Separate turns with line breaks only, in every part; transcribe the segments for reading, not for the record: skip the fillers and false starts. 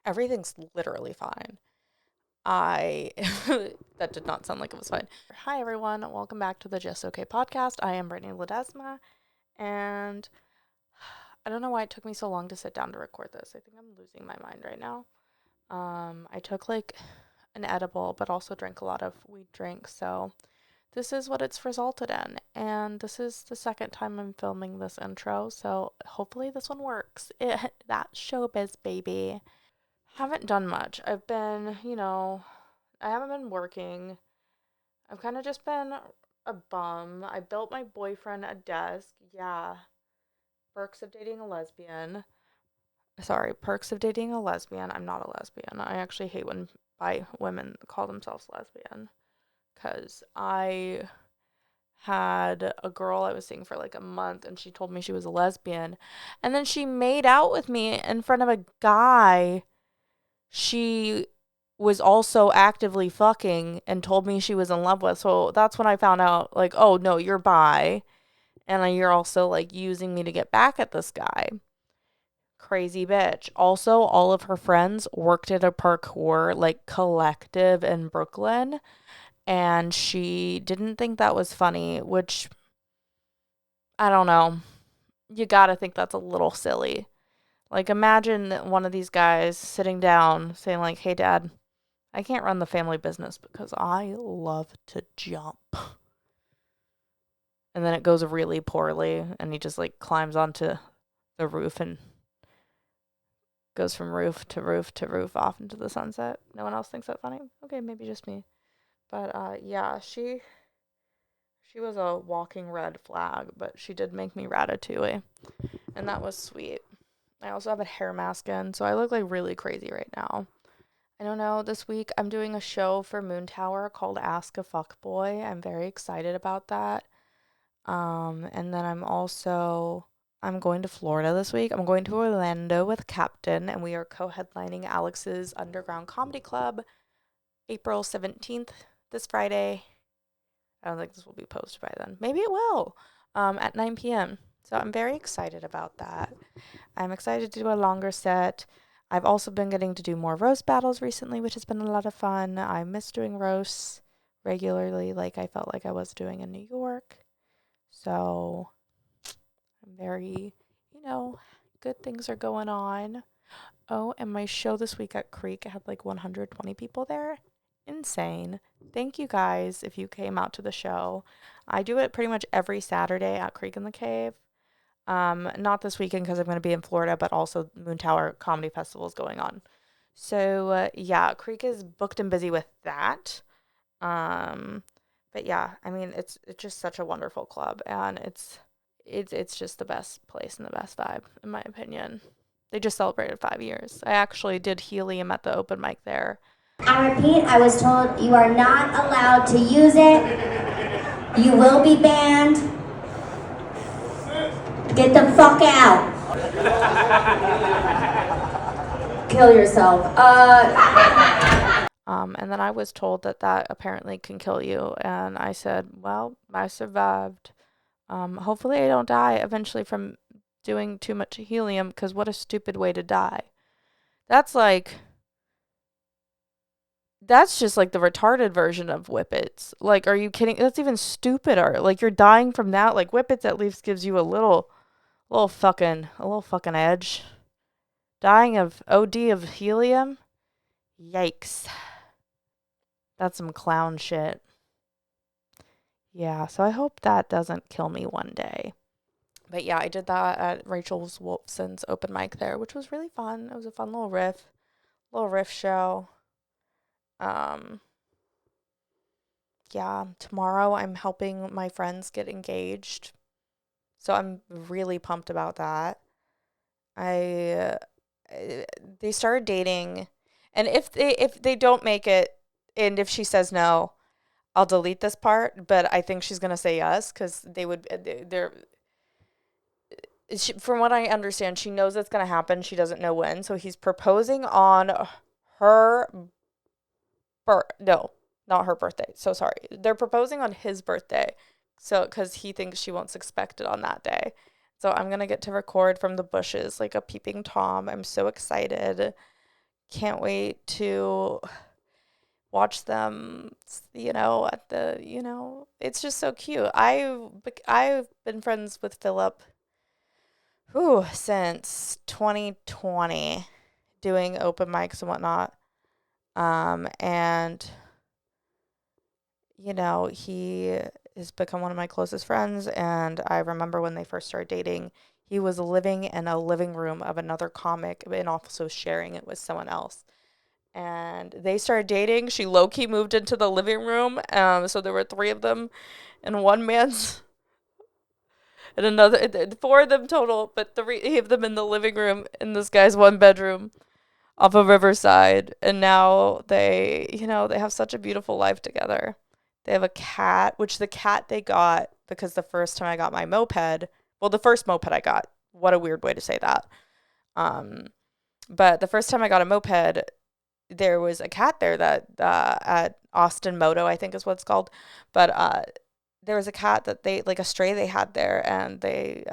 Everything's literally fine. I that did not sound like it was fine. Hi everyone, welcome back to the Just Okay podcast. I am Brittany Ledesma, and I don't know why it took me so long to sit down to record this. I think I'm losing my mind right now. I took like an edible, but also drank a lot of weed drinks, so this is what it's resulted in. And this is the second time I'm filming this intro, so hopefully this one works. That showbiz, baby. Haven't done much. I've been, I haven't been working. I've kind of just been a bum. I built my boyfriend a desk. Yeah. Perks of dating a lesbian. Sorry, perks of dating a lesbian. I'm not a lesbian. I actually hate when by women call themselves lesbian. Because I had a girl I was seeing for like a month and she told me she was a lesbian. And then she made out with me in front of a guy she was also actively fucking and told me she was in love with. So that's when I found out, like, oh no, you're bi. And you're also like using me to get back at this guy. Crazy bitch. Also, all of her friends worked at a parkour like collective in Brooklyn. And she didn't think that was funny, which I don't know. You gotta think that's a little silly. Like, imagine one of these guys sitting down saying, like, hey, dad, I can't run the family business because I love to jump. And then it goes really poorly, and he just, like, climbs onto the roof and goes from roof to roof to roof off into the sunset. No one else thinks that funny? Okay, maybe just me. But, yeah, she was a walking red flag, but she did make me ratatouille, and that was sweet. I also have a hair mask in, so I look like really crazy right now. I don't know, this week I'm doing a show for Moon Tower called Ask a Fuckboy. I'm very excited about that. And then I'm going to Florida this week. I'm going to Orlando with Captain, and we are co-headlining Alex's Underground Comedy Club April 17th, this Friday. I don't think this will be posted by then. Maybe it will. At 9 p.m. So I'm very excited about that. I'm excited to do a longer set. I've also been getting to do more roast battles recently, which has been a lot of fun. I miss doing roasts regularly, like I felt like I was doing in New York. So I'm very, good things are going on. Oh, and my show this week at Creek had like 120 people there. Insane. Thank you guys if you came out to the show. I do it pretty much every Saturday at Creek in the Cave. Not this weekend because I'm going to be in Florida, but also Moon Tower Comedy Festival is going on. So, yeah, Creek is booked and busy with that. Um, but yeah, I mean, it's just such a wonderful club, and it's just the best place and the best vibe, in my opinion. They just celebrated 5 years. I actually did helium at the open mic there.
I repeat, I was told you are not allowed to use it. You will be banned. Get the fuck out. Kill yourself.
And then I was told that apparently can kill you, and I said, well, I survived. Hopefully I don't die eventually from doing too much helium, because what a stupid way to die. That's just like the retarded version of whippets. Like, are you kidding? That's even stupider. Like, you're dying from that. Like, whippets at least gives you a little fucking edge. Dying of OD of helium? Yikes. That's some clown shit. Yeah, so I hope that doesn't kill me one day. But yeah, I did that at Rachel's Wolfson's open mic there, which was really fun. It was a fun little riff show. Yeah, tomorrow I'm helping my friends get engaged. So I'm really pumped about that. I they started dating, and if they don't make it, and if she says no, I'll delete this part, but I think she's going to say yes cuz they're from what I understand, she knows it's going to happen. She doesn't know when. So he's proposing on her no, not her birthday. So sorry. They're proposing on his birthday. So cuz he thinks she won't expect it on that day. So I'm going to get to record from the bushes like a peeping tom. I'm so excited. can't wait to watch them, at the, it's just so cute. I've been friends with Philip since 2020, doing open mics and whatnot. And he has become one of my closest friends. And I remember when they first started dating, he was living in a living room of another comic and also sharing it with someone else. And they started dating. She low key moved into the living room. So there were three of them, and one man's and another, four of them total, but three of them in the living room in this guy's one bedroom off of Riverside. And now they have such a beautiful life together. They have a cat, which the cat they got because the first time I got my moped, well, the first moped I got, what a weird way to say that. But the first time I got a moped, there was a cat there that at Austin Moto, I think is what it's called. But there was a cat that they, like a stray they had there, and they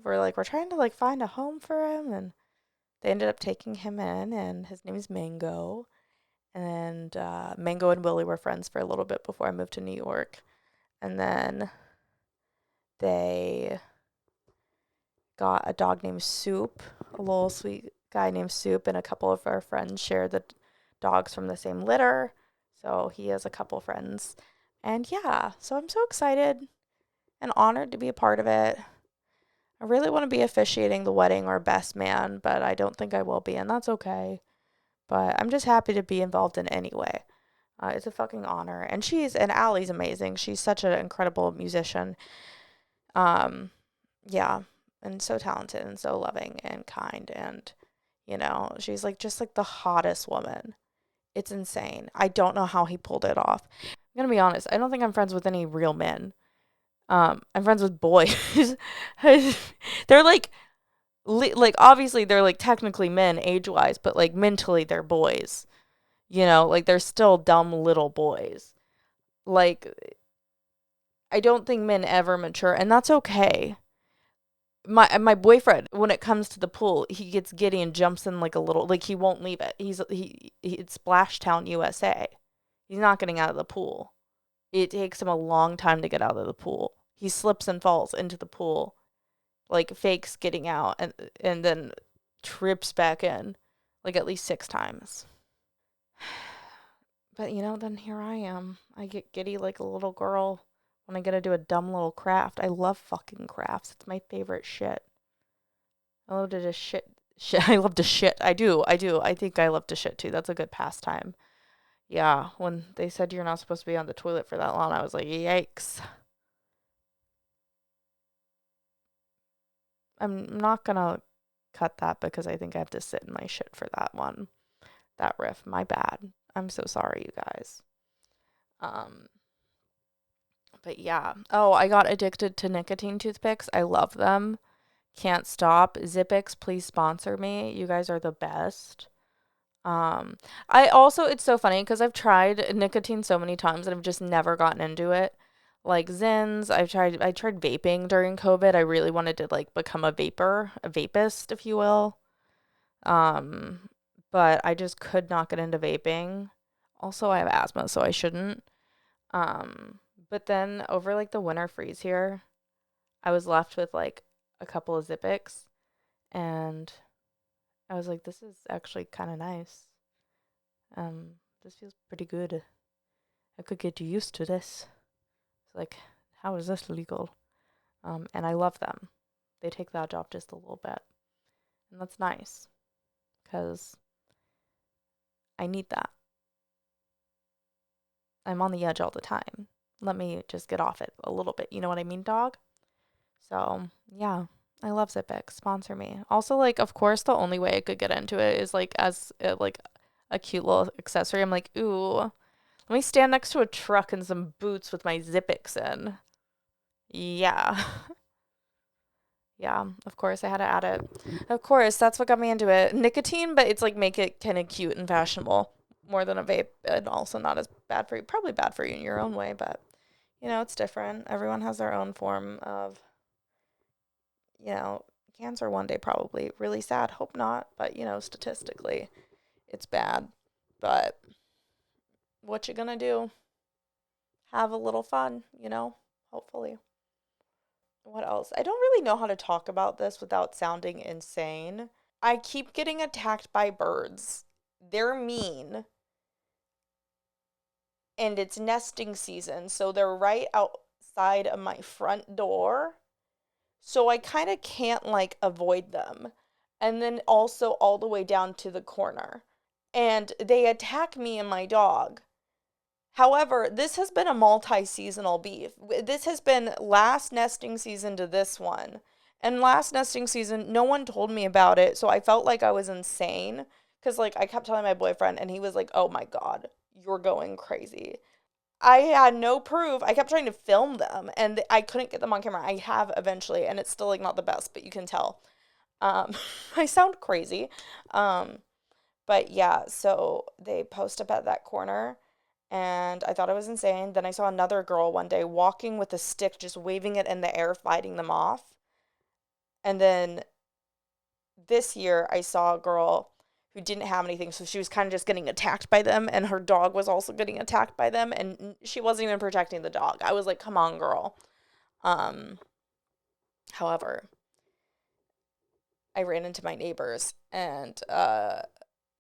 were like, we're trying to like find a home for him, and they ended up taking him in, and his name is Mango. And Mango and Willie were friends for a little bit before I moved to New York. And then they got a dog named Soup, a little sweet guy named Soup, and a couple of our friends shared the dogs from the same litter. So he has a couple friends. And yeah, so I'm so excited and honored to be a part of it. I really want to be officiating the wedding or best man, but I don't think I will be, and that's okay. But I'm just happy to be involved in any way. It's a fucking honor. And Allie's amazing. She's such an incredible musician. Yeah, and so talented and so loving and kind. And, she's like just like the hottest woman. It's insane. I don't know how he pulled it off. I'm gonna be honest. I don't think I'm friends with any real men. I'm friends with boys. They're like obviously they're like technically men age-wise, but like mentally they're boys. Like they're still dumb little boys. Like I don't think men ever mature, and that's okay. My boyfriend, when it comes to the pool, he gets giddy and jumps in like a little, like he won't leave it. It's Splash Town, USA. He's not getting out of the pool. It takes him a long time to get out of the pool. He slips and falls into the pool, like fakes getting out, and then trips back in, like at least 6 times. But then here I am. I get giddy like a little girl when I get to do a dumb little craft. I love fucking crafts. It's my favorite shit. I love to just shit. I love to shit. I do. I think I love to shit too. That's a good pastime. Yeah, when they said you're not supposed to be on the toilet for that long, I was like, yikes. I'm not gonna cut that because I think I have to sit in my shit for that one. That riff. My bad. I'm so sorry, you guys. Um, but yeah. Oh, I got addicted to nicotine toothpicks. I love them. Can't stop. Zippix, please sponsor me. You guys are the best. I also, it's so funny because I've tried nicotine so many times and I've just never gotten into it. Like Zins, I tried vaping during COVID. I really wanted to like become a vapist, if you will. Um, but I just could not get into vaping. Also, I have asthma, so I shouldn't. Um, but then over like the winter freeze here, I was left with like a couple of Zippix, and I was like, this is actually kind of nice. This feels pretty good. I could get used to this. It's like, how is this legal? And I love them. They take the edge off just a little bit. And that's nice because I need that. I'm on the edge all the time. Let me just get off it a little bit. You know what I mean, dog? So, yeah, I love Zippix. Sponsor me. Also, like, of course, the only way I could get into it is like as like a cute little accessory. I'm like, ooh, let me stand next to a truck and some boots with my Zippix in. Yeah. Yeah, of course, I had to add it. Of course, that's what got me into it. Nicotine, but it's like make it kind of cute and fashionable more than a vape, and also not as bad for you. Probably bad for you in your own way, but it's different. Everyone has their own form of, cancer one day probably. Really sad. Hope not, but statistically, It's bad, but what you gonna do? Have a little fun, hopefully. What else? I don't really know how to talk about this without sounding insane. I keep getting attacked by birds. They're mean. And it's nesting season, so they're right outside of my front door. So I kind of can't like avoid them. And then also all the way down to the corner. And they attack me and my dog. However, this has been a multi-seasonal beef. This has been last nesting season to this one. And last nesting season, no one told me about it, so I felt like I was insane. Because, like, I kept telling my boyfriend, and he was like, oh my God, you're going crazy. I had no proof. I kept trying to film them, and I couldn't get them on camera. I have eventually, and it's still, like, not the best, but you can tell. I sound crazy. But yeah, so they post up at that corner. And I thought it was insane. Then I saw another girl one day walking with a stick, just waving it in the air, fighting them off. And then this year, I saw a girl who didn't have anything, so she was kind of just getting attacked by them, and her dog was also getting attacked by them, and she wasn't even protecting the dog. I was like, come on, girl. However, I ran into my neighbors, and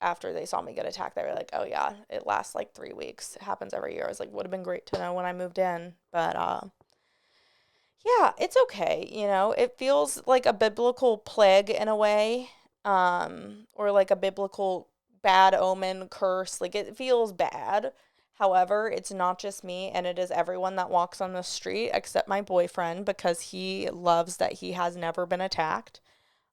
after they saw me get attacked, they were like, oh yeah, it lasts like 3 weeks. It happens every year. I was like, would have been great to know when I moved in. But yeah, it's okay. It feels like a biblical plague in a way, or like a biblical bad omen curse. Like it feels bad. However, it's not just me, and it is everyone that walks on the street except my boyfriend, because he loves that he has never been attacked.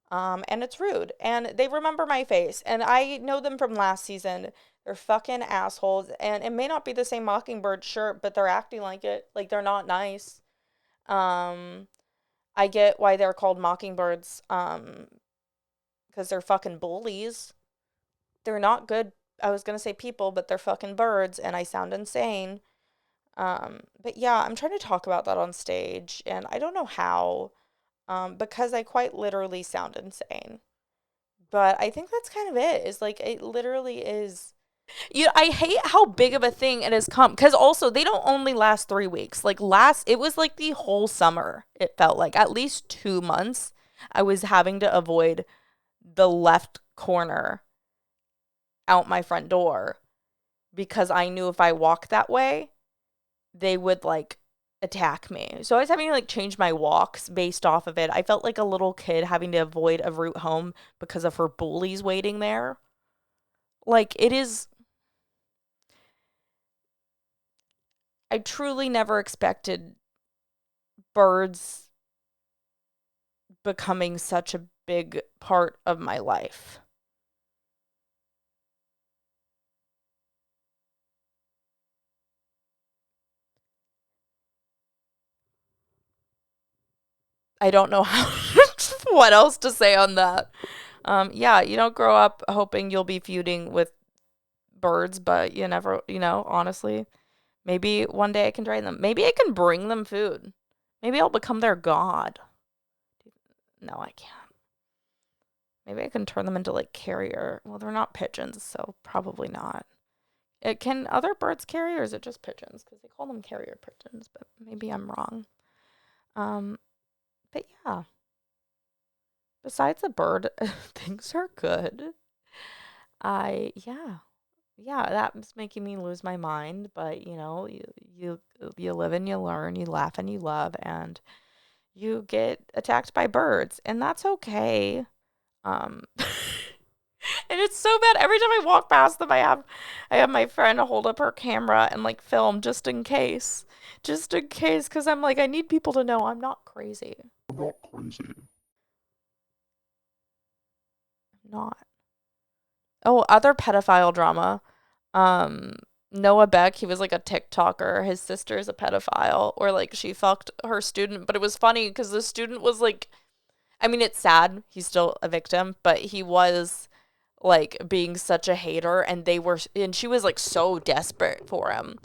And it's rude. And they remember my face. And I know them from last season. They're fucking assholes. And it may not be the same Mockingbird shirt, but they're acting like it. Like they're not nice. I get why they're called Mockingbirds. Because they're fucking bullies. They're not good. I was gonna say people, but they're fucking birds, and I sound insane. But yeah, I'm trying to talk about that on stage, and I don't know how. Because I quite literally sound insane. But I think that's kind of it. Is like it literally is. I hate how big of a thing it has come, because also they don't only last 3 weeks. Like it was like the whole summer. It felt like at least 2 months. I was having to avoid the left corner out my front door, because I knew if I walked that way, they would like attack me. So I was having to like change my walks based off of it. I felt like a little kid having to avoid a route home because of her bullies waiting there. Like it is. I truly never expected birds becoming such a big part of my life. I don't know how what else to say on that. Yeah, you don't grow up hoping you'll be feuding with birds, but you never, honestly, maybe one day I can train them. Maybe I can bring them food. Maybe I'll become their god. No, I can't. Maybe I can turn them into like carrier. Well, they're not pigeons, so probably not. Can other birds carry, or is it just pigeons? Because they call them carrier pigeons, but maybe I'm wrong. But yeah. Besides the bird, things are good. Yeah. Yeah, that's making me lose my mind, but you live and you learn, you laugh and you love, and you get attacked by birds, and that's okay. And it's so bad. Every time I walk past them, I have my friend hold up her camera and like film just in case. Just in case, because I'm like, I need people to know I'm not crazy. I'm not crazy. I'm not. Oh, other pedophile drama. Noah Beck, he was like a TikToker. His sister's a pedophile, or like she fucked her student. But it was funny because the student was like, I mean, it's sad. He's still a victim, but he was like being such a hater, and she was like so desperate for him.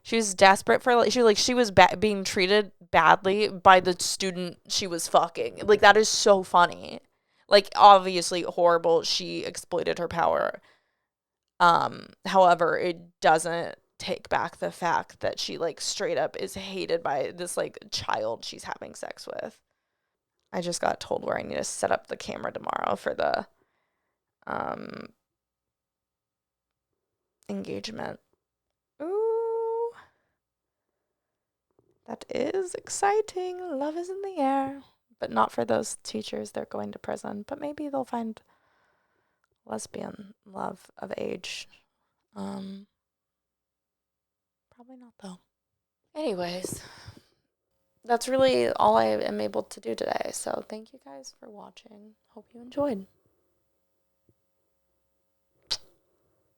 She was desperate for she was being treated badly by the student she was fucking. Like that is so funny. Like obviously horrible. She exploited her power. However, it doesn't take back the fact that she like straight up is hated by this like child she's having sex with. I just got told where I need to set up the camera tomorrow for the engagement. Ooh. That is exciting. Love is in the air. But not for those teachers. They're going to prison. But maybe they'll find lesbian love of age. Probably not, though. Anyways, that's really all I am able to do today. So thank you guys for watching. Hope you enjoyed.